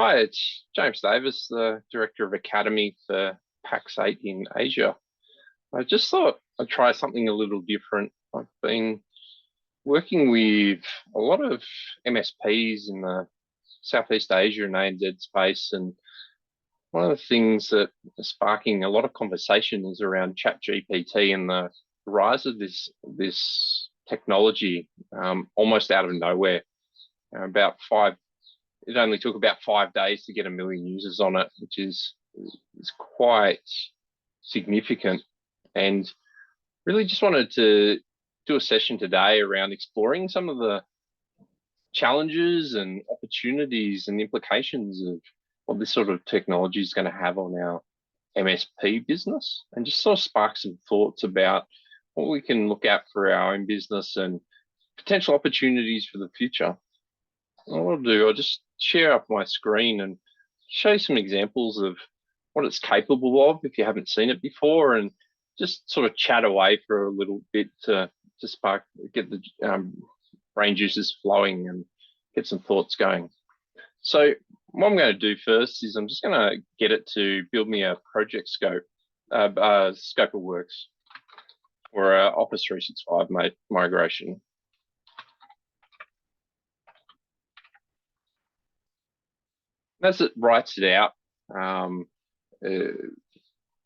Hi, it's James Davis, the Director of Academy for Pax8 in Asia. I just thought I'd try something a little different. I've been working with a lot of MSPs in the Southeast Asia and ANZ space, and one of the things that is sparking a lot of conversation is around ChatGPT and the rise of this technology almost out of nowhere. About five It only took about 5 days to get 1 million users on it, which is quite significant. And really just wanted to do a session today around exploring some of the challenges and opportunities and implications of what this sort of technology is going to have on our MSP business, and just sort of spark some thoughts about what we can look at for our own business and potential opportunities for the future. What I'll do, I'll just share up my screen and show you some examples of what it's capable of if you haven't seen it before, and just sort of chat away for a little bit to get the brain juices flowing and get some thoughts going. So what I'm going to do first is I'm just going to get it to build me a project scope of works for Office 365 migration. As it writes it out,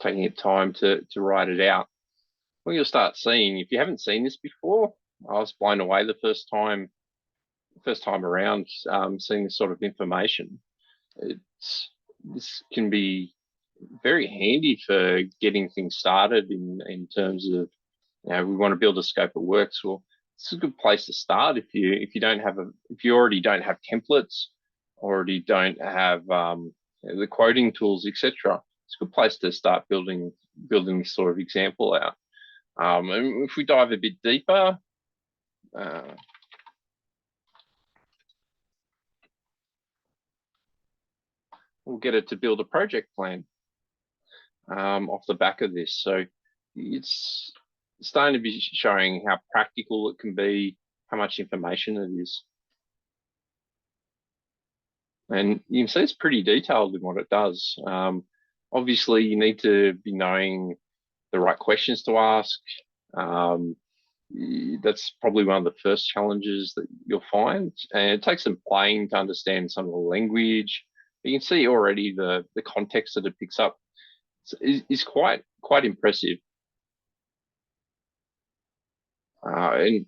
taking it time to write it out, what you'll start seeing, if you haven't seen this before, I was blown away the first time around seeing this sort of information. This can be very handy for getting things started in terms of, we want to build a scope of works. Well, it's a good place to start if you already don't have templates, already don't have the quoting tools, etc. It's a good place to start building this sort of example out. And if we dive a bit deeper, we'll get it to build a project plan off the back of this. So it's starting to be showing how practical it can be, how much information it is. And you can see it's pretty detailed in what it does. Obviously, you need to be knowing the right questions to ask. That's probably one of the first challenges that you'll find. And it takes some playing to understand some of the language. You can see already the context that it picks up is quite impressive. And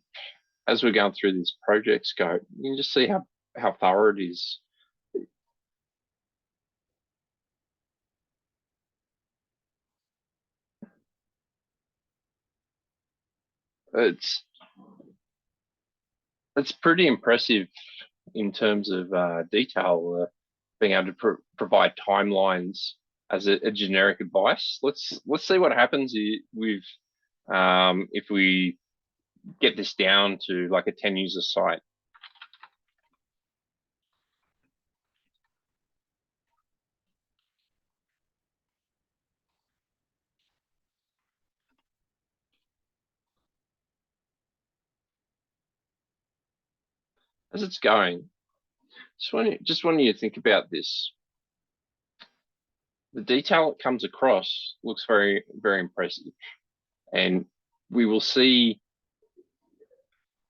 as we're going through this project scope, you can just see how thorough it is. It's pretty impressive in terms of detail, being able to provide timelines as a generic advice. Let's see what happens if we get this down to like a 10 user site. As it's going, just want you to think about this. The detail it comes across looks very, very impressive. And we will see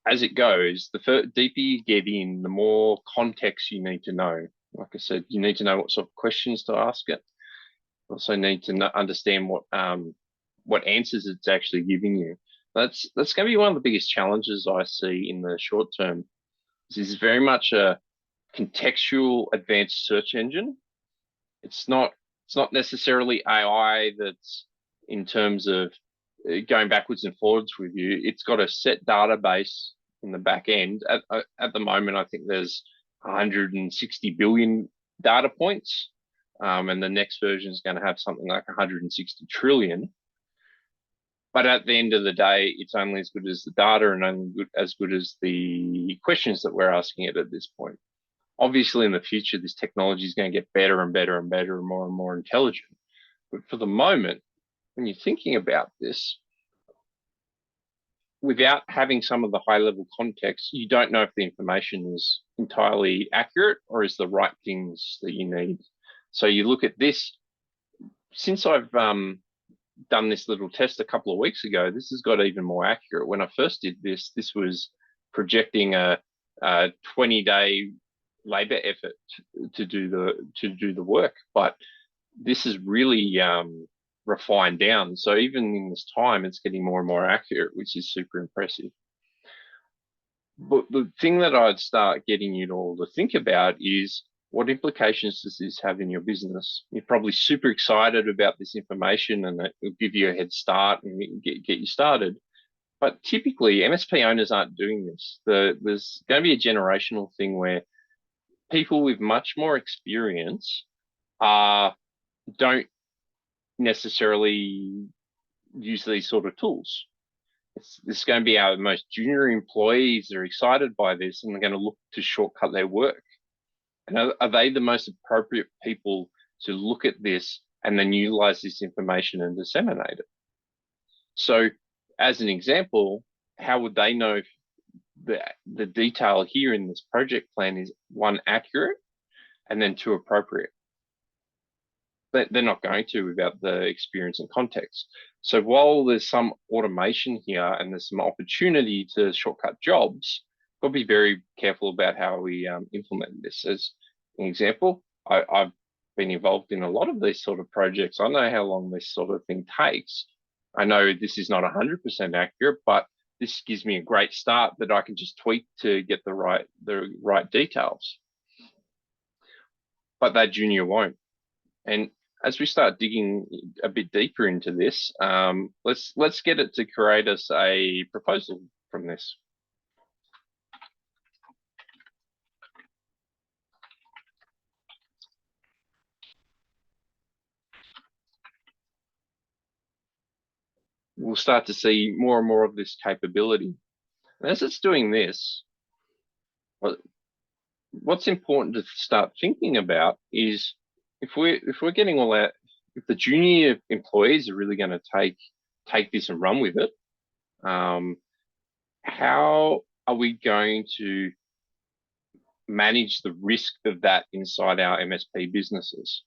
as it goes, the deeper you get in, the more context you need to know. Like I said, you need to know what sort of questions to ask it. You also need to understand what answers it's actually giving you. That's going to be one of the biggest challenges I see in the short term. This is very much a contextual advanced search engine. It's not necessarily AI that's in terms of going backwards and forwards with you. It's got a set database in the back end. At the moment, I think there's 160 billion data points, and the next version is going to have something like 160 trillion. But at the end of the day, it's only as good as the data and only as good as the questions that we're asking it at this point. Obviously, in the future, this technology is going to get better and better and better and more intelligent. But for the moment, when you're thinking about this, without having some of the high level context, you don't know if the information is entirely accurate or is the right things that you need. So you look at this. Since I've done this little test a couple of weeks ago, this has got even more accurate. When I first did this, this was projecting a 20-day labor effort to do the work, but this is really refined down. So even in this time, it's getting more and more accurate, which is super impressive. But the thing that I'd start getting you all to think about is, what implications does this have in your business? You're probably super excited about this information and it will give you a head start and get you started. But typically, MSP owners aren't doing this. There's going to be a generational thing where people with much more experience don't necessarily use these sort of tools. It's going to be our most junior employees that are excited by this and they're going to look to shortcut their work. And are they the most appropriate people to look at this and then utilize this information and disseminate it? So as an example, how would they know if the detail here in this project plan is, one, accurate, and then two, appropriate? They're not going to without the experience and context. So while there's some automation here and there's some opportunity to shortcut jobs, we'll be very careful about how we implement this. As an example, I've been involved in a lot of these sort of projects. I know how long this sort of thing takes. I know this is not 100% accurate, but this gives me a great start that I can just tweak to get the right details. But that junior won't. And as we start digging a bit deeper into this, let's get it to create us a proposal from this. We'll start to see more and more of this capability. And as it's doing this, what's important to start thinking about is, if we're getting all that, if the junior employees are really going to take this and run with it, how are we going to manage the risk of that inside our MSP businesses?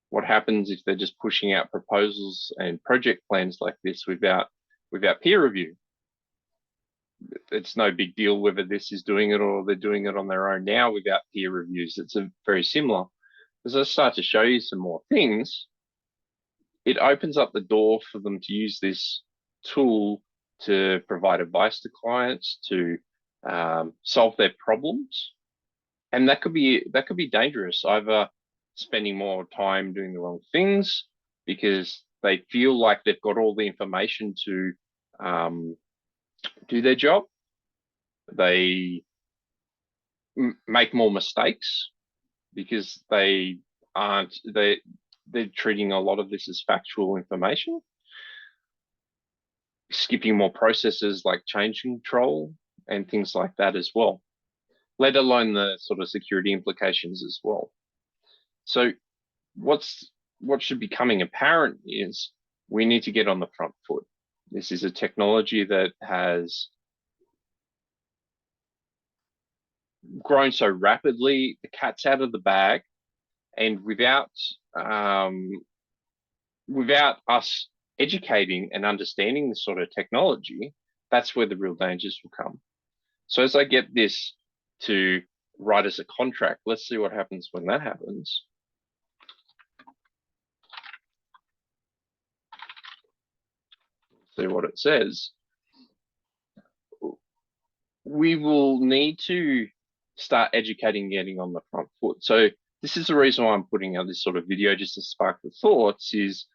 What happens if they're just pushing out proposals and project plans like this without peer review? It's no big deal whether this is doing it or they're doing it on their own now without peer reviews. It's very similar. As I start to show you some more things, it opens up the door for them to use this tool to provide advice to clients, to solve their problems. And that could be dangerous, either spending more time doing the wrong things because they feel like they've got all the information to do their job. They make more mistakes because they're treating a lot of this as factual information, skipping more processes like change control and things like that as well, let alone the sort of security implications as well. So what should be becoming apparent is we need to get on the front foot. This is a technology that has grown so rapidly, the cat's out of the bag, and without us educating and understanding this sort of technology, that's where the real dangers will come. So as I get this to write as a contract, let's see what happens when that happens. See what it says. We will need to start educating, getting on the front foot. So this is the reason why I'm putting out this sort of video, just to spark the thoughts, is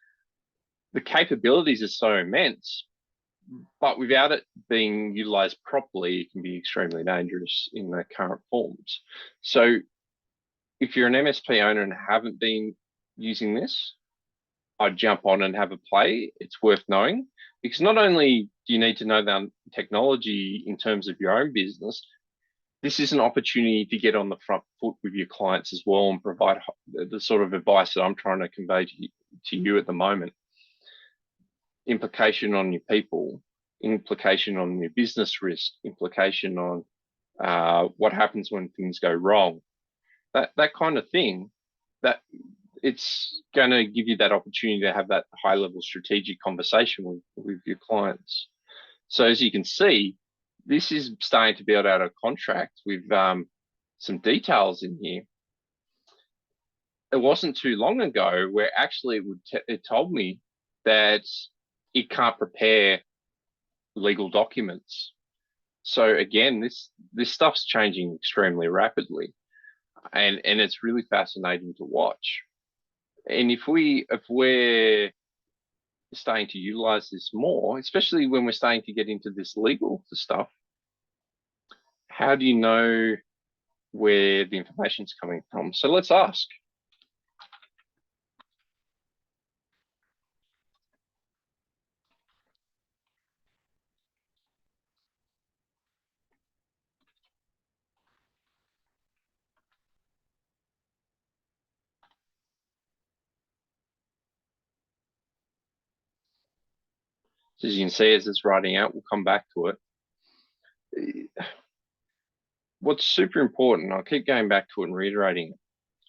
the capabilities are so immense, but without it being utilized properly, it can be extremely dangerous in the current forms. So if you're an MSP owner and haven't been using this, I'd jump on and have a play. It's worth knowing, because not only do you need to know the technology in terms of your own business, this is an opportunity to get on the front foot with your clients as well and provide the sort of advice that I'm trying to convey to you at the moment. Implication on your people. implication on your business risk, implication on what happens when things go wrong, that kind of thing, that it's going to give you that opportunity to have that high level strategic conversation with your clients. So as you can see, this is starting to build out a contract with some details in here. It wasn't too long ago where actually it told me that it can't prepare legal documents. So again, this stuff's changing extremely rapidly, and it's really fascinating to watch. And if we're starting to utilize this more, especially when we're starting to get into this legal stuff, how do you know where the information's coming from? So let's ask. So as you can see, as it's writing out, we'll come back to it. What's super important, I'll keep going back to it and reiterating it,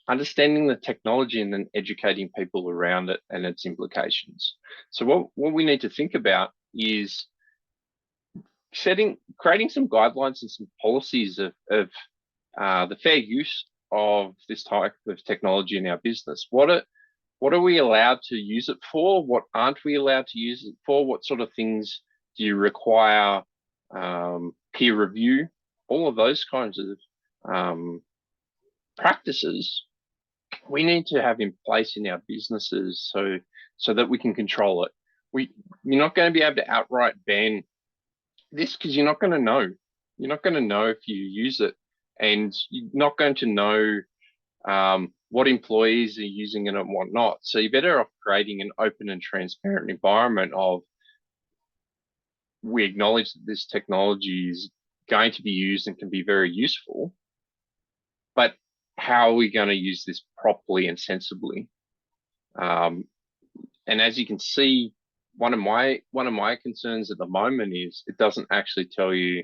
understanding the technology and then educating people around it and its implications. So what we need to think about is creating some guidelines and some policies of the fair use of this type of technology in our business. What are we allowed to use it for? What aren't we allowed to use it for? What sort of things do you require peer review? All of those kinds of practices we need to have in place in our businesses so that we can control it. You're not going to be able to outright ban this because you're not going to know. You're not going to know if you use it, and you're not going to know what employees are using it and what not. So you're better off creating an open and transparent environment of, we acknowledge that this technology is going to be used and can be very useful, but how are we going to use this properly and sensibly? And as you can see, one of my concerns at the moment is it doesn't actually tell you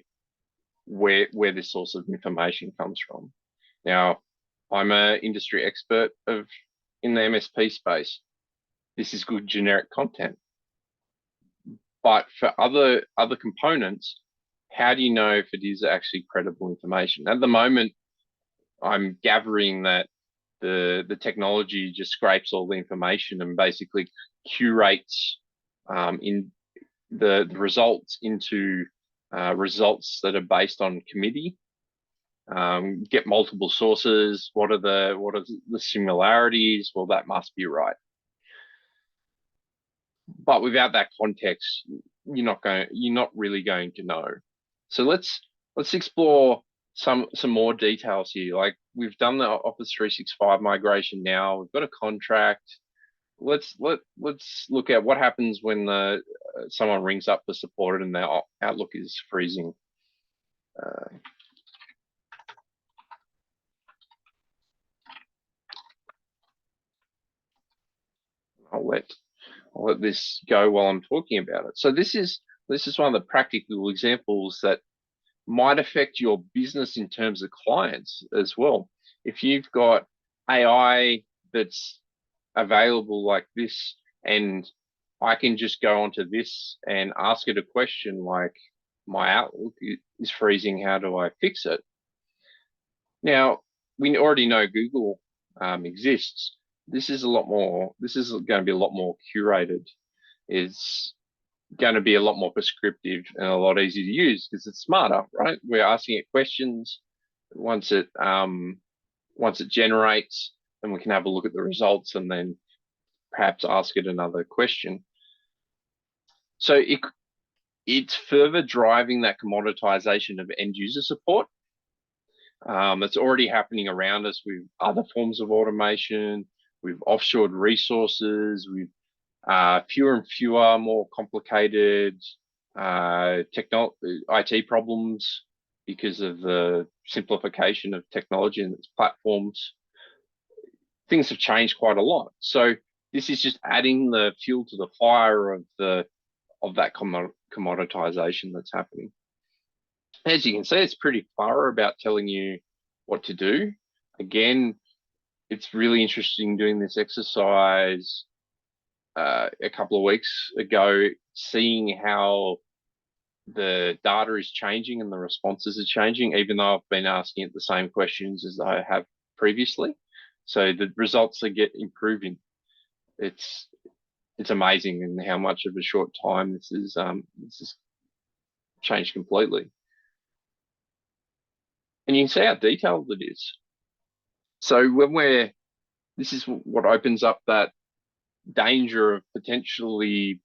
where this source of information comes from. Now, I'm an industry expert in the MSP space. This is good generic content. But for other components, how do you know if it is actually credible information? At the moment, I'm gathering that the technology just scrapes all the information and basically curates in the results into results that are based on committee. Get multiple sources. What are the similarities? Well, that must be right. But without that context, you're not really going to know. So let's explore some more details here. Like, we've done the Office 365 migration now. We've got a contract. Let's look at what happens when someone rings up for support and their Outlook is freezing. I'll let this go while I'm talking about it. So this is one of the practical examples that might affect your business in terms of clients as well. If you've got AI that's available like this, and I can just go onto this and ask it a question like, my Outlook is freezing, how do I fix it? Now, we already know Google exists. This is going to be a lot more curated. It's going to be a lot more prescriptive and a lot easier to use because it's smarter, right? We're asking it questions. Once it generates, then we can have a look at the results and then perhaps ask it another question. So it's further driving that commoditization of end user support. It's already happening around us with other forms of automation. We've offshored resources. We've fewer and fewer, more complicated IT problems because of the simplification of technology and its platforms. Things have changed quite a lot. So this is just adding the fuel to the fire of that commoditization that's happening. As you can see, it's pretty thorough about telling you what to do. Again, it's really interesting doing this exercise a couple of weeks ago, seeing how the data is changing and the responses are changing, even though I've been asking it the same questions as I have previously. So the results are improving. It's amazing in how much of a short time this is changed completely. And you can see how detailed it is. So when this is what opens up that danger of potentially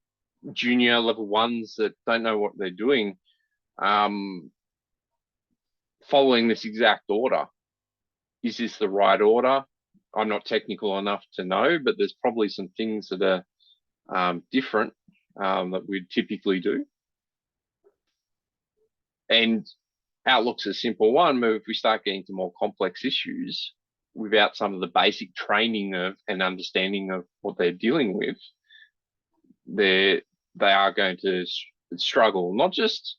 junior level ones that don't know what they're doing, following this exact order. Is this the right order? I'm not technical enough to know, but there's probably some things that are different that we'd typically do. And Outlook's a simple one, but if we start getting to more complex issues without some of the basic training of and understanding of what they're dealing with, they are going to struggle. Not just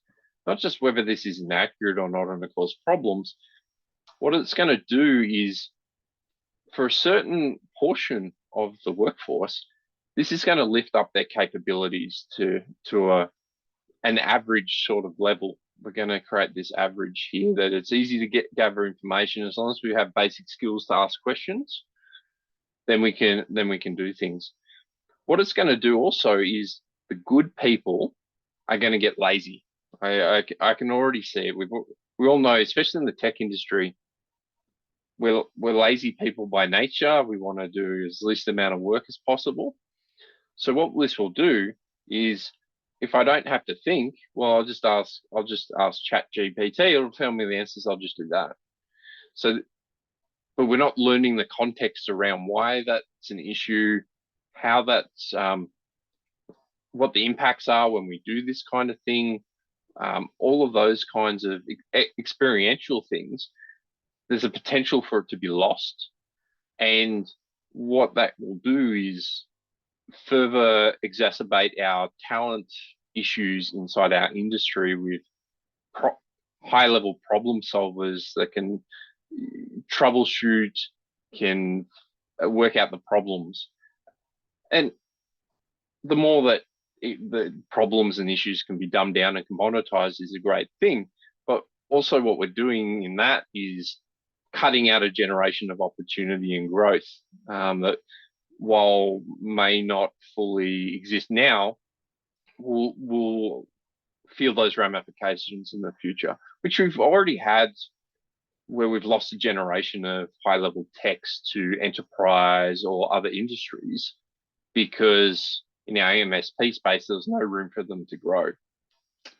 whether this is inaccurate or not and it cause problems. What it's going to do is, for a certain portion of the workforce, this is going to lift up their capabilities to an average sort of level. We're going to create this average here that it's easy to gather information. As long as we have basic skills to ask questions, then we can do things. What it's going to do also is the good people are going to get lazy. I can already see it. We all know, especially in the tech industry, we're lazy people by nature. We want to do as least amount of work as possible. So what this will do is, if I don't have to think, well, I'll just ask ChatGPT. It'll tell me the answers. I'll just do that. So, but we're not learning the context around why that's an issue, how that's what the impacts are when we do this kind of thing. All of those kinds of experiential things. There's a potential for it to be lost. And what that will do is further exacerbate our talent issues inside our industry with high-level problem solvers that can troubleshoot, can work out the problems. And the more that the problems and issues can be dumbed down and commoditized is a great thing. But also what we're doing in that is cutting out a generation of opportunity and growth that, while may not fully exist now, will feel those ramifications in the future, which we've already had, where we've lost a generation of high-level techs to enterprise or other industries because in our MSP space, there was no room for them to grow.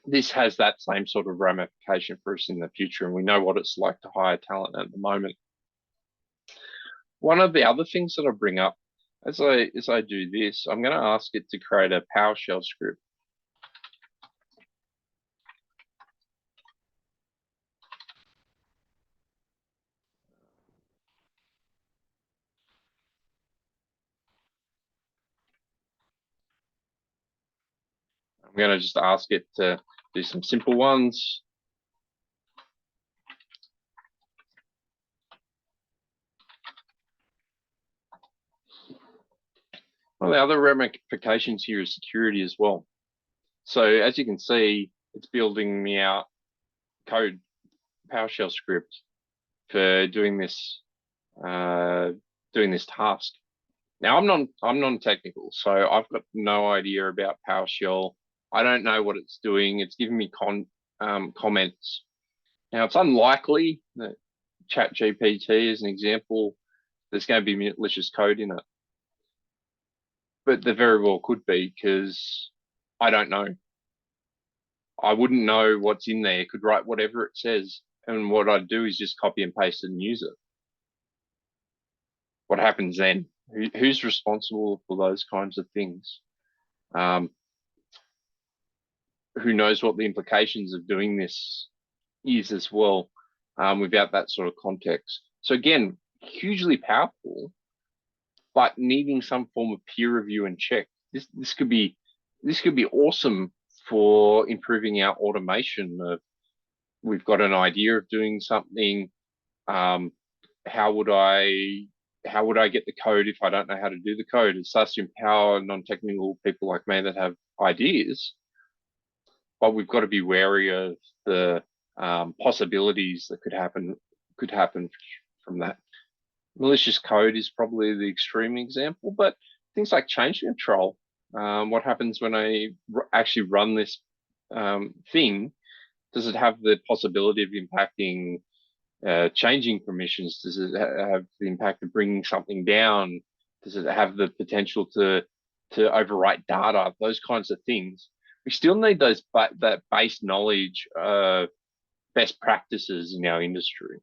This has that same sort of ramification for us in the future, and we know what it's like to hire talent at the moment. One of the other things that I bring up as I do this, I'm going to ask it to create a PowerShell script. I'm going to just ask it to do some simple ones. One of the other ramifications here is security as well. So as you can see, it's building me out code PowerShell script for doing this task. Now I'm non-technical, so I've got no idea about PowerShell. I don't know what it's doing. It's giving me comments. Now it's unlikely that ChatGPT, as an example, there's going to be malicious code in it. But there very well could be, because I don't know. I wouldn't know what's in there. It could write whatever it says. And what I'd do is just copy and paste it and use it. What happens then? Who's responsible for those kinds of things? Who knows what the implications of doing this is as well, without that sort of context. So again, hugely powerful, but needing some form of peer review and check. This could be awesome for improving our automation. We've got an idea of doing something. How would I get the code if I don't know how to do the code? It starts to empower non-technical people like me that have ideas, but we've got to be wary of the possibilities that could happen from that. Malicious code is probably the extreme example, but things like change control. What happens when I actually run this thing? Does it have the possibility of impacting changing permissions? Does it have the impact of bringing something down? Does it have the potential to overwrite data? Those kinds of things. We still need that base knowledge of best practices in our industry.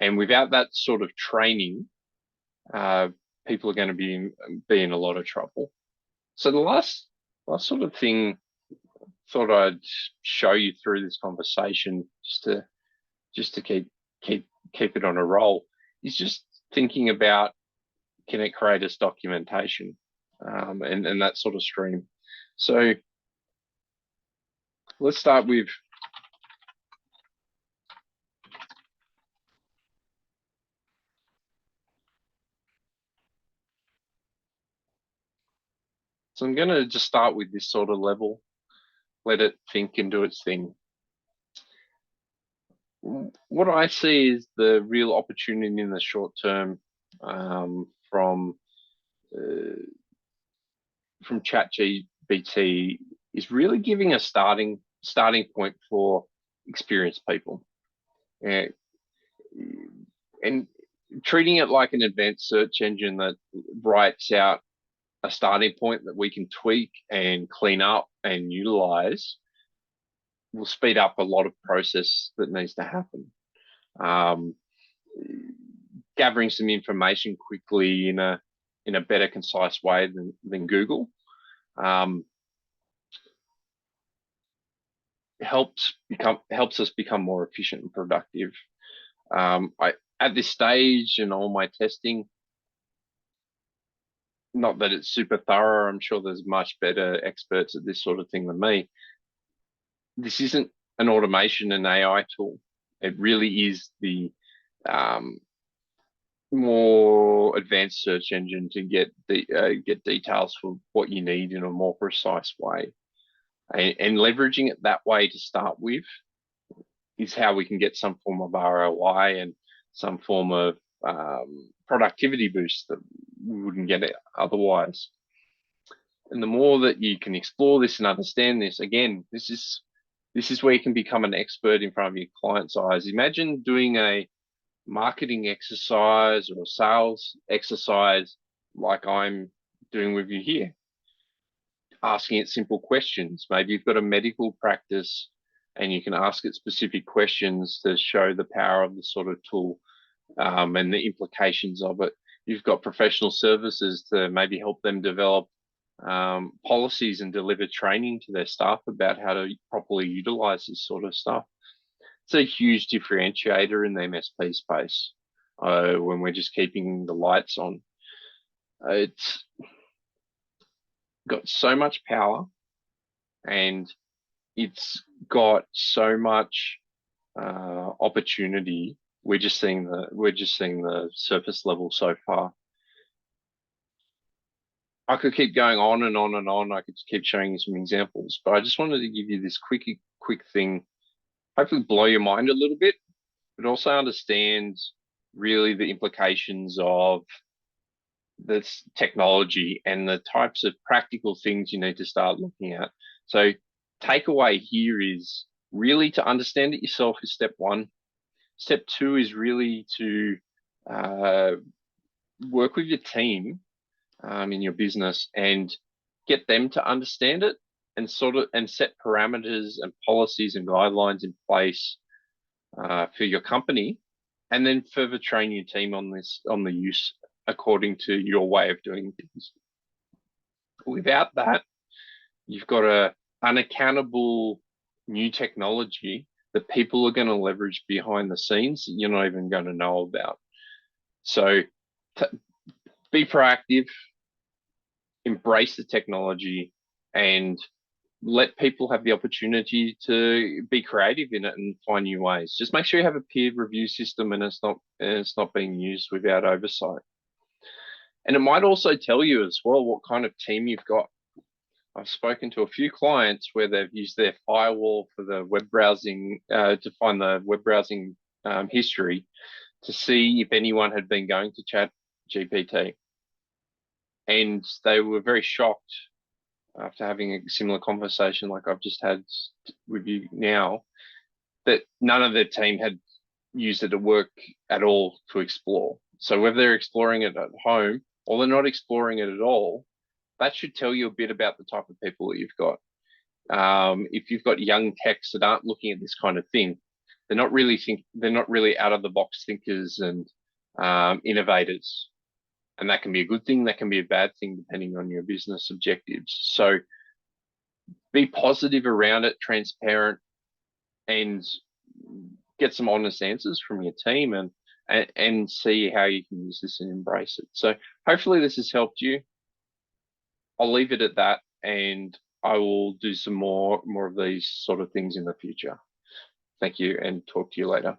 And without that sort of training, people are going to be in a lot of trouble. So the last sort of thing thought I'd show you through this conversation, just to keep it on a roll, is just thinking about, can it create us documentation, and that sort of stream. So let's start with I'm going to just start with this sort of level, let it think and do its thing. What I see is the real opportunity in the short term from ChatGPT is really giving a starting point for experienced people, and treating it like an advanced search engine that writes out a starting point that we can tweak and clean up and utilize will speed up a lot of process that needs to happen. Gathering some information quickly in a better, concise way than Google helps us become more efficient and productive. At this stage in all my testing, not that it's super thorough, I'm sure there's much better experts at this sort of thing than me. This isn't an automation and AI tool. It really is the more advanced search engine to get details for what you need in a more precise way. And leveraging it that way to start with is how we can get some form of ROI and some form of productivity boost that we wouldn't get it otherwise. And the more that you can explore this and understand this, again, this is where you can become an expert in front of your client's eyes. Imagine doing a marketing exercise or a sales exercise like I'm doing with you here, asking it simple questions. Maybe you've got a medical practice and you can ask it specific questions to show the power of this sort of tool and the implications of it. You've got professional services to maybe help them develop policies and deliver training to their staff about how to properly utilize this sort of stuff. It's a huge differentiator in the MSP space when we're just keeping the lights on. It's got so much power and it's got so much opportunity. We're just seeing the surface level so far. I could keep going on and on and on. I could keep showing you some examples, but I just wanted to give you this quick thing, hopefully blow your mind a little bit, but also understand really the implications of this technology and the types of practical things you need to start looking at. So takeaway here is really to understand it yourself is step one. Step two is really to work with your team in your business and get them to understand it and set parameters and policies and guidelines in place for your company, and then further train your team on the use according to your way of doing things. Without that, you've got an unaccountable new technology that people are going to leverage behind the scenes that you're not even going to know about. So be proactive, embrace the technology, and let people have the opportunity to be creative in it and find new ways. Just make sure you have a peer review system and it's not being used without oversight. And it might also tell you as well what kind of team you've got. I've spoken to a few clients where they've used their firewall for the web browsing to find the web browsing history to see if anyone had been going to ChatGPT. And they were very shocked after having a similar conversation like I've just had with you now, that none of their team had used it at work at all to explore. So whether they're exploring it at home or they're not exploring it at all, that should tell you a bit about the type of people that you've got. If you've got young techs that aren't looking at this kind of thing, they're not really out of the box thinkers and innovators. And that can be a good thing, that can be a bad thing, depending on your business objectives. So be positive around it, transparent, and get some honest answers from your team and see how you can use this and embrace it. So hopefully this has helped you. I'll leave it at that, and I will do some more of these sort of things in the future. Thank you, and talk to you later.